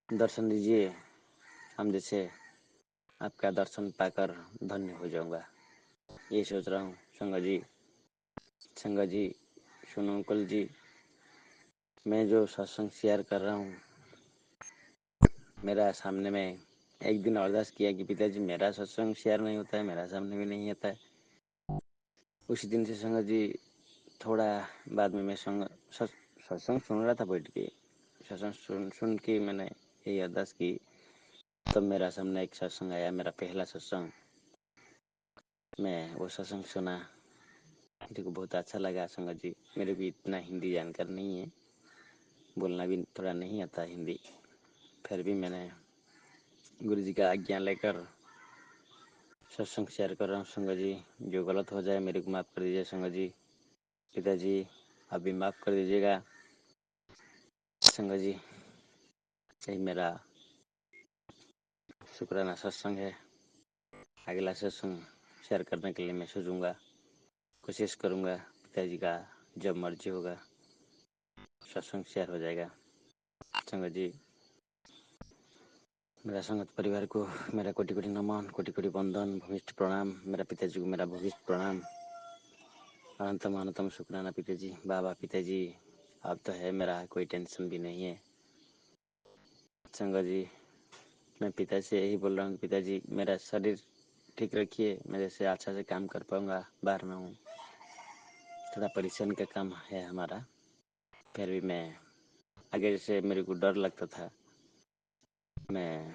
दर्शन दीजिए, हम जैसे आपका दर्शन पाकर धन्य हो जाऊंगा, ये सोच रहा हूँ संगत जी। संगत जी सुनो अंकल जी, मैं जो सत्संग शेयर कर रहा हूँ, मेरा सामने में एक दिन अरदास किया कि पिताजी मेरा सत्संग शेयर नहीं होता है, मेरा सामने भी नहीं आता है। उसी दिन से संगत जी थोड़ा बाद में मैं सत्संग सुन रहा था बैठ के, सत्संग सुन के मैंने यही अरदास की। तब मेरा सामने एक सत्संग आया, मेरा पहला सत्संग। मैं वो सत्संग सुना, मेरे को बहुत अच्छा लगा संगत जी। मेरे को इतना हिंदी जानकार नहीं है, बोलना भी थोड़ा नहीं आता हिंदी, फिर भी मैंने गुरु जी का आज्ञा लेकर सत्संग शेयर कर रहा हूँ संगत जी। जो गलत हो जाए मेरे को माफ़ कर दीजिए संगत जी। पिताजी आप भी माफ़ कर दीजिएगा संगत जी। यही मेरा शुक्राना सत्संग है। अगला सत्संग शेयर करने के लिए मैं सोचूंगा, कोशिश करूंगा। पिताजी का जब मर्जी होगा सत्संग शेयर हो जाएगा संगत जी। मेरा संगत परिवार को मेरा कोटि कोटि नमन, कोटि कोटि वंदन, भूमिष्ठ प्रणाम। मेरा पिताजी को मेरा भूमिष्ठ प्रणाम। अनंतम अनंतम शुक्राना पिताजी। बाबा पिताजी अब तो है, मेरा कोई टेंशन भी नहीं है संगत जी। मैं पिताजी से यही बोल रहा हूँ, पिताजी मेरा शरीर ठीक रखिए, मैं जैसे अच्छा से काम कर पाऊँगा। बाहर में हूँ, थोड़ा परेशान का काम है हमारा, फिर भी मैं आगे जैसे मेरे को डर लगता था, मैं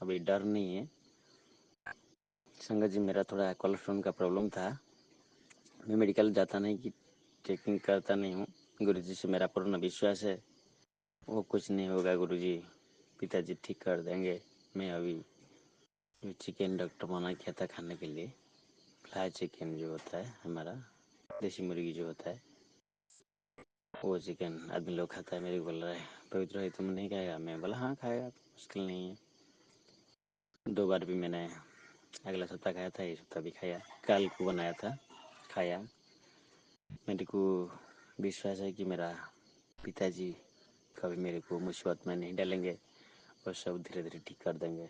अभी डर नहीं है संगत जी। मेरा थोड़ा कोलेस्ट्रॉल का प्रॉब्लम था, मैं मेडिकल जाता नहीं कि चेकिंग करता नहीं हूँ। गुरुजी से मेरा पूर्ण विश्वास है, वो कुछ नहीं होगा गुरुजी, पिताजी ठीक कर देंगे। मैं अभी जो चिकन डॉक्टर मना किया था खाने के लिए, फ्राई चिकन जो होता है हमारा, देसी मुर्गी जो होता है, वो चिकन आदमी लोग खाता है। मेरे को बोल रहा है पवित्र है तुम नहीं खाएगा? मैं बोला हाँ खाएगा, मुश्किल नहीं है। 2 बार भी मैंने अगला सप्ताह खाया था, ये सप्ताह भी खाया, कल को बनाया था, खाया। मेरे को विश्वास है कि मेरा पिताजी कभी मेरे को मुसीबत में नहीं डालेंगे और सब धीरे धीरे ठीक कर देंगे।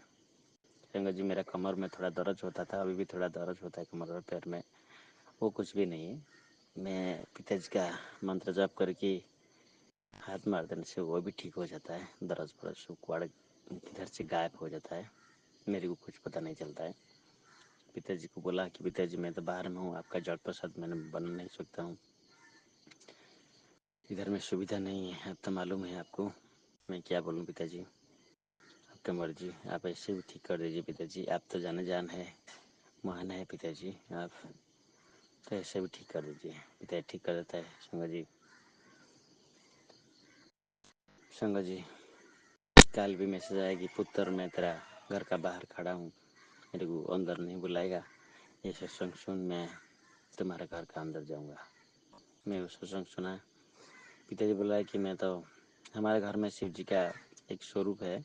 संगत जी, मेरा कमर में थोड़ा दर्द होता था, अभी भी थोड़ा दर्द होता है कमर और पैर में, वो कुछ भी नहीं है। मैं पिताजी का मंत्र जाप करके हाथ मार देने से वो भी ठीक हो जाता है, दर्द फर्ज सुखवाड़ किधर से गायब हो जाता है, मेरे को कुछ पता नहीं चलता है। पिताजी को बोला कि पिताजी मैं तो बाहर में हूँ, आपका जड़ प्रसाद मैंने बन नहीं सकता हूँ, इधर में सुविधा नहीं है, अब तो मालूम है आपको, मैं क्या बोलूँ पिताजी, आपका मर्जी, आप ऐसे भी ठीक कर दीजिए पिताजी, आप तो जाने जान है, महान है पिताजी, आप तो ऐसे भी ठीक कर दीजिए। पिताजी ठीक कर देता है। संगत जी, संगत जी, कल भी मैसेज आया कि पुत्र मैं तेरा घर का बाहर खड़ा हूँ, मेरे को अंदर नहीं बुलाएगा, ये सत्संग सुन, मैं तुम्हारे घर का अंदर जाऊँगा। मैं वो सत्संग सुना, पिताजी बोला कि मैं तो, हमारे घर में शिव जी का एक स्वरूप है,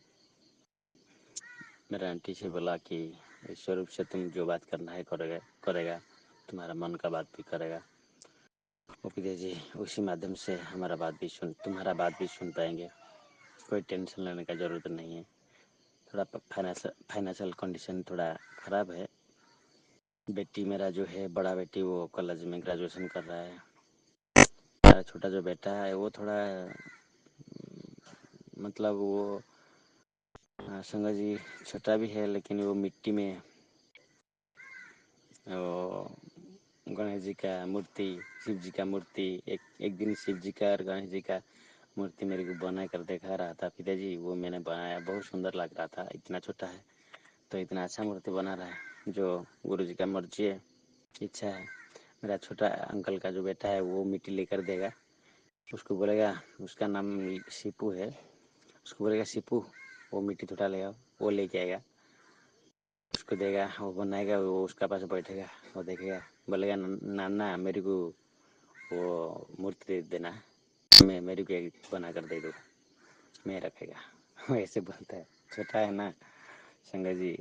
मेरा आंटी से बोला कि इस स्वरूप से तुम जो बात करना है करेगा, तुम्हारा मन का बात भी करेगा। वो पिताजी उसी माध्यम से हमारा बात भी तुम्हारा बात भी सुन पाएंगे, कोई टेंशन लेने का ज़रूरत नहीं है। थोड़ा फाइनेंशियल कंडीशन थोड़ा ख़राब है। बेटी मेरा जो है, बड़ा बेटी वो कॉलेज में ग्रेजुएशन कर रहा है, मेरा छोटा जो बेटा है वो थोड़ा मतलब वो संगत जी छोटा भी है, लेकिन वो मिट्टी में वो गणेश जी का मूर्ति, शिव जी का मूर्ति, एक दिन शिव जी का और गणेश जी का मूर्ति मेरे को बना कर दिखा रहा था पिताजी, वो मैंने बनाया, बहुत सुंदर लग रहा था, इतना छोटा है तो इतना अच्छा मूर्ति बना रहा है, जो गुरु जी का मर्जी है, इच्छा है। मेरा छोटा अंकल का जो बेटा है वो मिट्टी लेकर देगा, उसको बोलेगा, उसका नाम सीपू है, उसको बोलेगा सीपू वो मिट्टी थोड़ा ले आओ, वो लेके आएगा, उसको देगा, वो बनाएगा, वो उसका पास बैठेगा, वो देखेगा, बोलेगा नाना मेरे को वो मूर्ति दे देना, मैं मेरे को एक बना कर दे दो, मैं रखेगा। वो ऐसे बोलता है, छोटा है ना संगत जी,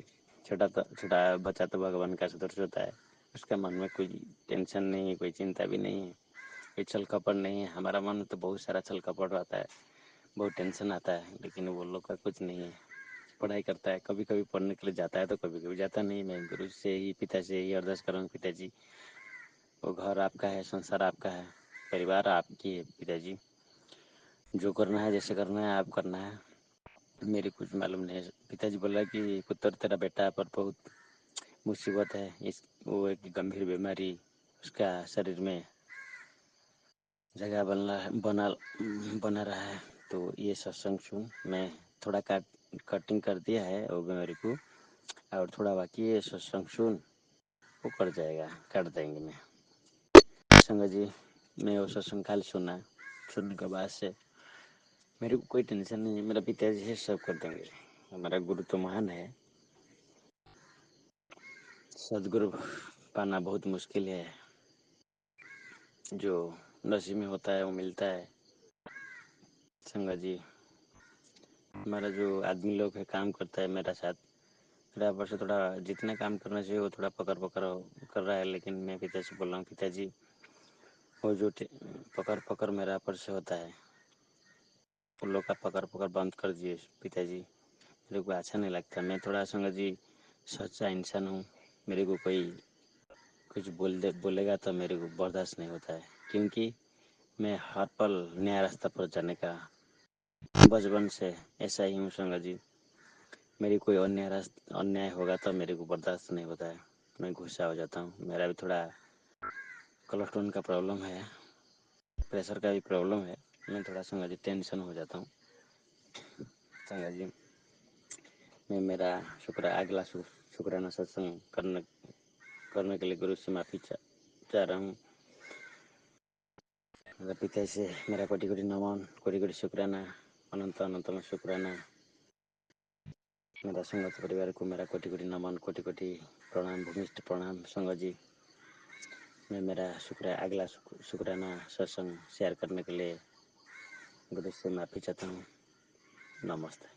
छोटा बच्चा तो भगवान का सदृश होता है, उसका मन में कोई टेंशन नहीं है, कोई चिंता भी नहीं है, कोई छल कपट नहीं है। हमारा मन में तो बहुत सारा छल कपट रहता है, बहुत टेंशन आता है, लेकिन वो लोग का कुछ नहीं है। पढ़ाई करता है, कभी कभी पढ़ने के लिए जाता है तो कभी कभी जाता नहीं। मैं गुरु से ही, पिता से ही अरदास करूँ, पिताजी वो घर आपका है, संसार आपका है, परिवार आपकी है पिताजी, जो करना है जैसे करना है आप करना है, मेरे कुछ मालूम नहीं है। पिताजी बोला कि पुत्र तेरा बेटा पर बहुत मुसीबत है, इस वो एक गंभीर बीमारी उसका शरीर में जगह बना रहा है, तो ये सत्संग सुन, मैं थोड़ा कटिंग कर दिया है वो बीमारी को, और थोड़ा बाकी है, सत्संग सुन वो कर जाएगा, कर देंगे। मैं संगत जी, मैं वो सत्संग काल सुनने के बाद से मेरे को कोई टेंशन नहीं है, मेरा पिताजी है सब कर देंगे, हमारा गुरु तो महान है। सदगुरु पाना बहुत मुश्किल है, जो नसीब में होता है वो मिलता है। संगत जी, हमारा जो आदमी लोग है काम करता है मेरा साथ, मेरा पर से थोड़ा जितना काम करना चाहिए वो थोड़ा पकड़ पकड़ कर रहा है, लेकिन मैं पिताजी से बोल रहा हूँ, पिताजी वो जो पकड़ मेरा पर से होता है, उन लोग का पकड़ बंद कर दिए पिताजी, मेरे को अच्छा नहीं लगता। मैं थोड़ा संगत जी सच्चा इंसान हूँ, मेरे को कोई कुछ बोलेगा तो मेरे को बर्दाश्त नहीं होता है, क्योंकि मैं हर पल नया रास्ता पर जाने का बचपन से ऐसा ही हूँ संगत जी। मेरी कोई अन्याय होगा तो मेरे को बर्दाश्त नहीं होता है, मैं गुस्सा हो जाता हूँ। मेरा भी थोड़ा कोलेस्ट्रॉल का प्रॉब्लम है, प्रेशर का भी प्रॉब्लम है, मैं थोड़ा संगत जी टेंशन हो जाता हूँ। संगत जी, मैं मेरा अगला शुक्राना सत्संग करने के लिए गुरु से माफ़ी चाह रहा हूँ। मेरा पिता से मेरा कोटि कोटि नमन, कोटि कोटि शुक्राना, अनंत अनंत शुक्राना। मेरा संगत परिवार को मेरा कोटि कोटि नमन, कोटि कोटि प्रणाम, भूमिष्ठ प्रणाम। संगत जी, मैं मेरा अगला शुक्राना सत्संग शेयर करने के लिए गुरु से माफ़ी चाहता हूँ। नमस्ते।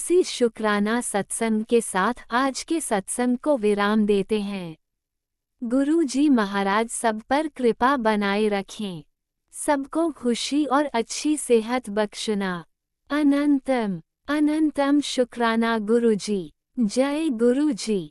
इसी शुक्राना सत्संग के साथ आज के सत्संग को विराम देते हैं। गुरु जी महाराज सब पर कृपा बनाए रखें, सबको खुशी और अच्छी सेहत बख्शना। अनंतम अनंतम शुक्राना गुरु जी। जय गुरु जी।